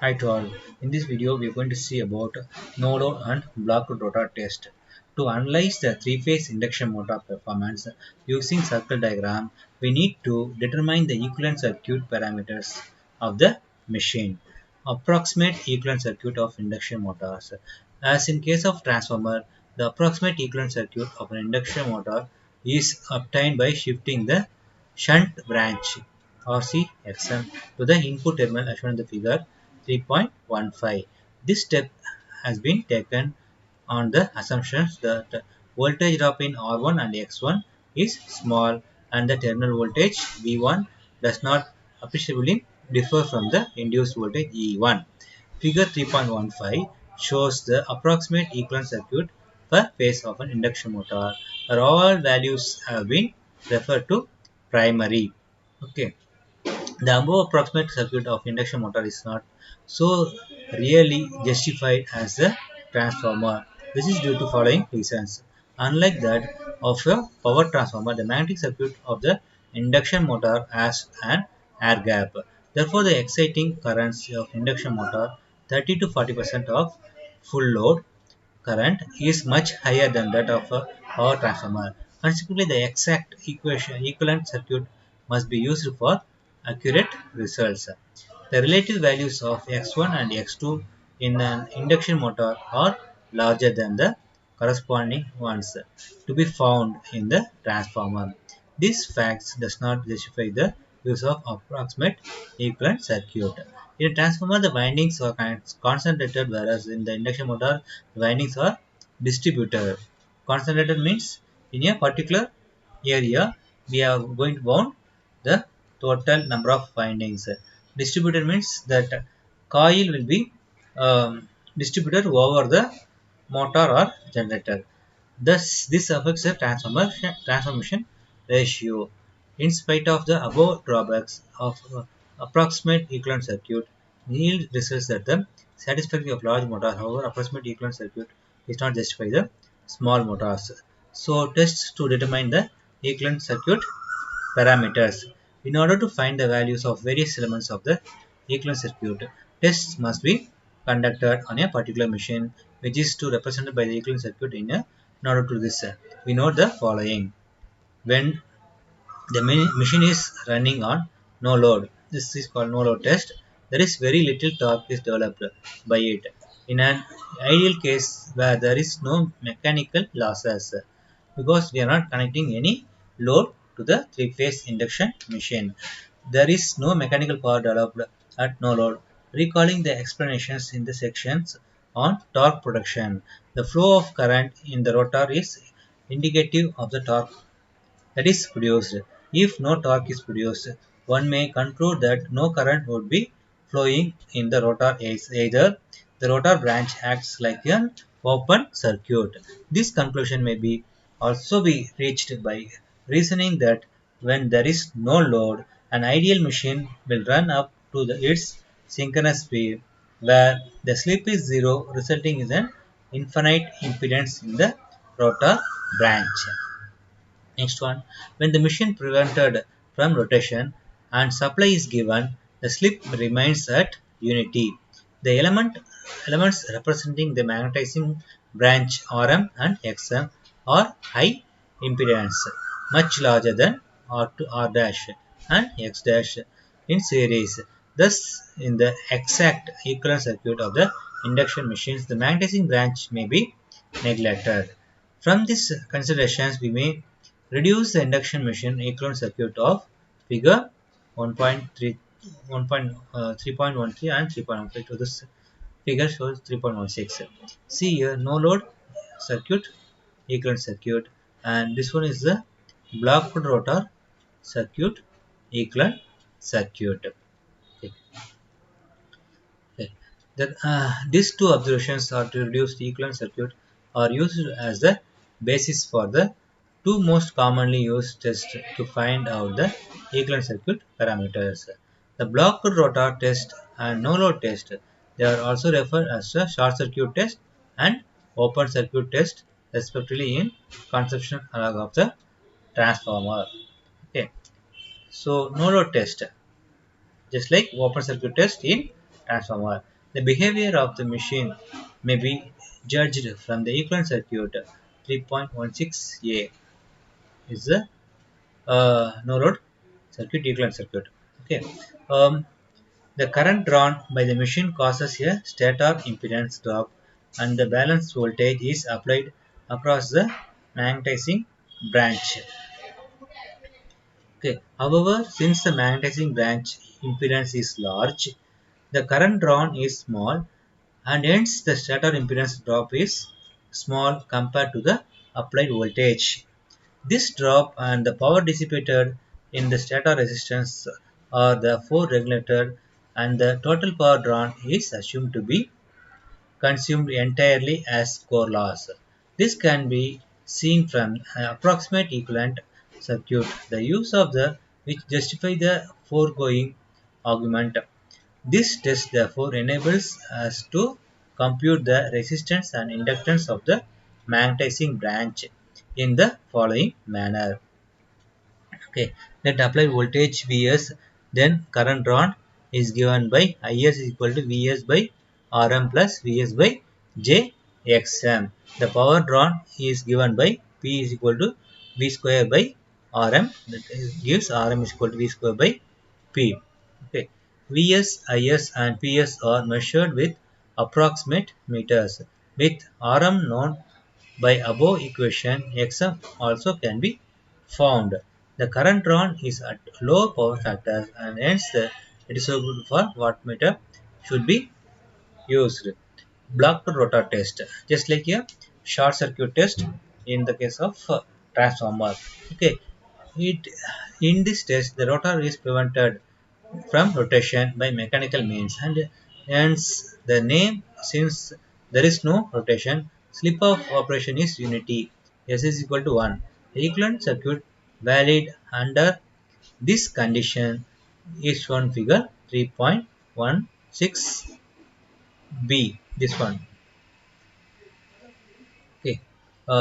Hi to all. In this video, we are going to see about no load and blocked rotor test. To analyze the three-phase induction motor performance using circle diagram, we need to determine the equivalent circuit parameters of the machine. Approximate equivalent circuit of induction motors. As in case of transformer, the approximate equivalent circuit of an induction motor is obtained by shifting the shunt branch RCXM to the input terminal as shown in the figure 3.15. This step has been taken on the assumptions that voltage drop in R1 and X1 is small and the terminal voltage V1 does not appreciably differ from the induced voltage E1. Figure 3.15 shows the approximate equivalent circuit per phase of an induction motor where all values have been referred to primary. Okay. The above approximate circuit of induction motor is not so really justified as a transformer. This is due to following reasons. Unlike that of a power transformer, the magnetic circuit of the induction motor has an air gap. Therefore, the exciting currents of induction motor 30 to 40% of full load current is much higher than that of a power transformer. Consequently, the exact equivalent circuit must be used for accurate results. The relative values of x1 and x2 in an induction motor are larger than the corresponding ones to be found in the transformer. These facts does not justify the use of approximate equivalent circuit. In a transformer, the windings are concentrated, whereas in the induction motor, the windings are distributed. Concentrated means in a particular area, we are going to bound the total number of windings. Distributed means that coil will be distributed over the motor or generator. Thus, this affects the transformation ratio. In spite of the above drawbacks of approximate equivalent circuit, yield results that the satisfactory of large motor. However, approximate equivalent circuit is not justified the small motors. So, tests to determine the equivalent circuit parameters. In order to find the values of various elements of the equivalent circuit, tests must be conducted on a particular machine, which is to represented by the equivalent circuit in order to this. We note the following. When the machine is running on no load, this is called no load test. There is very little torque is developed by it. In an ideal case where there is no mechanical losses, because we are not connecting any load to the three-phase induction machine. There is no mechanical power developed at no load. Recalling the explanations in the sections on torque production, the flow of current in the rotor is indicative of the torque that is produced. If no torque is produced, one may conclude that no current would be flowing in the rotor as either the rotor branch acts like an open circuit. This conclusion may be also be reached by reasoning that when there is no load, an ideal machine will run up to its synchronous speed, where the slip is zero, resulting in an infinite impedance in the rotor branch. Next one, when the machine prevented from rotation and supply is given, the slip remains at unity. The elements representing the magnetizing branch Rm and Xm are high impedance, much larger than R2 R dash and X dash in series. Thus, in the exact equivalent circuit of the induction machines, the magnetizing branch may be neglected. From these considerations, we may reduce the induction machine equivalent circuit of figure 1.3, 3.13 and 3.15. So this figure shows 3.16. See here, no load circuit, equivalent circuit, and this one is the blocked rotor circuit, equivalent circuit. Okay. Okay. These two observations are to reduce the equivalent circuit are used as the basis for the two most commonly used tests to find out the equivalent circuit parameters. The blocked rotor test and no load test. They are also referred as the short circuit test and open circuit test respectively in conceptual analog of the transformer. Okay. So no load test just like open circuit test in transformer. The behavior of the machine may be judged from the equivalent circuit 3.16a is the no load circuit equivalent circuit. Okay. Um, the current drawn by the machine causes a stator impedance drop and the balance voltage is applied across the magnetizing branch. Okay. However, since the magnetizing branch impedance is large, the current drawn is small and hence the stator impedance drop is small compared to the applied voltage. This drop and the power dissipated in the stator resistance are therefore regulated and the total power drawn is assumed to be consumed entirely as core loss. This can be seen from an approximate equivalent circuit, the use of the which justify the foregoing argument. This test therefore enables us to compute the resistance and inductance of the magnetizing branch in the following manner. Okay, let applied voltage Vs, then current drawn is given by Is is equal to Vs by Rm plus Vs by Jxm. The power drawn is given by P is equal to V square by Rm, that gives Rm is equal to V square by P. Okay, Vs, Is and Ps are measured with approximate meters. With Rm known by above equation, Xm also can be found. The current drawn is at low power factor and hence it is so good for wattmeter should be used. Block to rotor test, just like a short circuit test in the case of transformer. Okay, it in this test the rotor is prevented from rotation by mechanical means and hence the name, since there is no rotation, slip of operation is unity. S is equal to 1. The equivalent circuit valid under this condition is shown figure 3.16b. This one. Okay.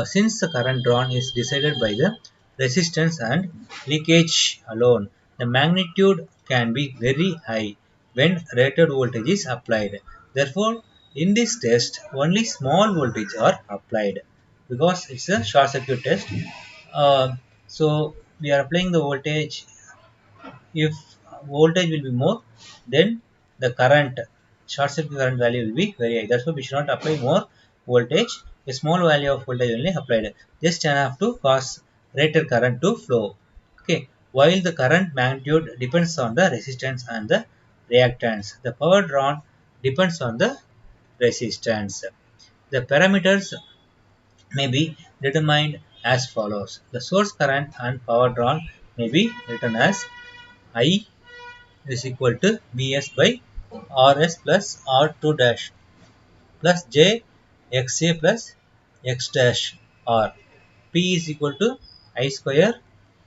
Since the current drawn is decided by the resistance and leakage alone, the magnitude can be very high when rated voltage is applied. Therefore, in this test, only small voltage are applied because it's a short circuit test. Uh, so we are applying the voltage. If voltage will be more, then the current short circuit current value will be very high. That's why we should not apply more voltage. A small value of voltage only applied, just enough to cause rated current to flow. Okay, while the current magnitude depends on the resistance and the reactance, the power drawn depends on the resistance. The parameters may be determined as follows: the source current and power drawn may be written as I is equal to Vs by Rs plus R2 dash plus J Xa plus X dash R. P is equal to I square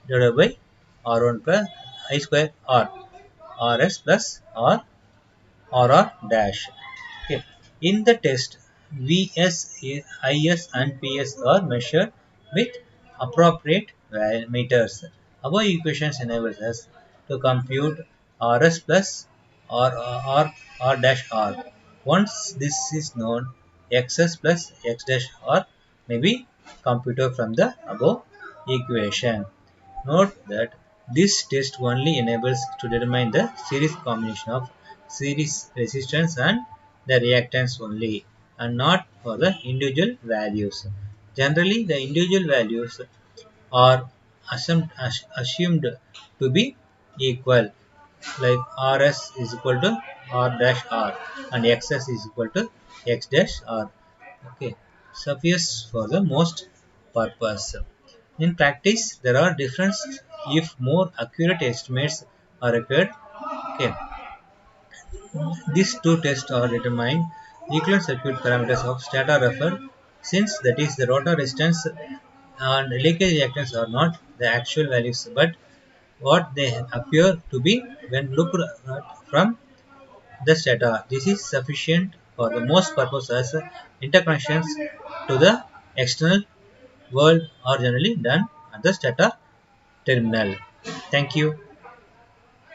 divided by R1 plus I square R. Rs plus R R dash. Okay. In the test, Vs, Is and Ps are measured with appropriate meters. Our equations enables us to compute Rs plus R dash R. Once this is known, Xs plus X dash R may be computed from the above equation. Note that this test only enables to determine the series combination of series resistance and the reactance only, and not for the individual values. Generally, the individual values are assumed to be equal, like Rs is equal to R dash R and Xs is equal to X dash R. Okay, suffice for the most purpose. In practice, there are differences if more accurate estimates are required. Okay, these two tests are determined equivalent circuit parameters of stator referred, since that is the rotor resistance and leakage reactance are not the actual values but what they appear to be when looked at from the stator. This is sufficient for the most purposes. Interconnections to the external world are generally done at the stator terminal. Thank you.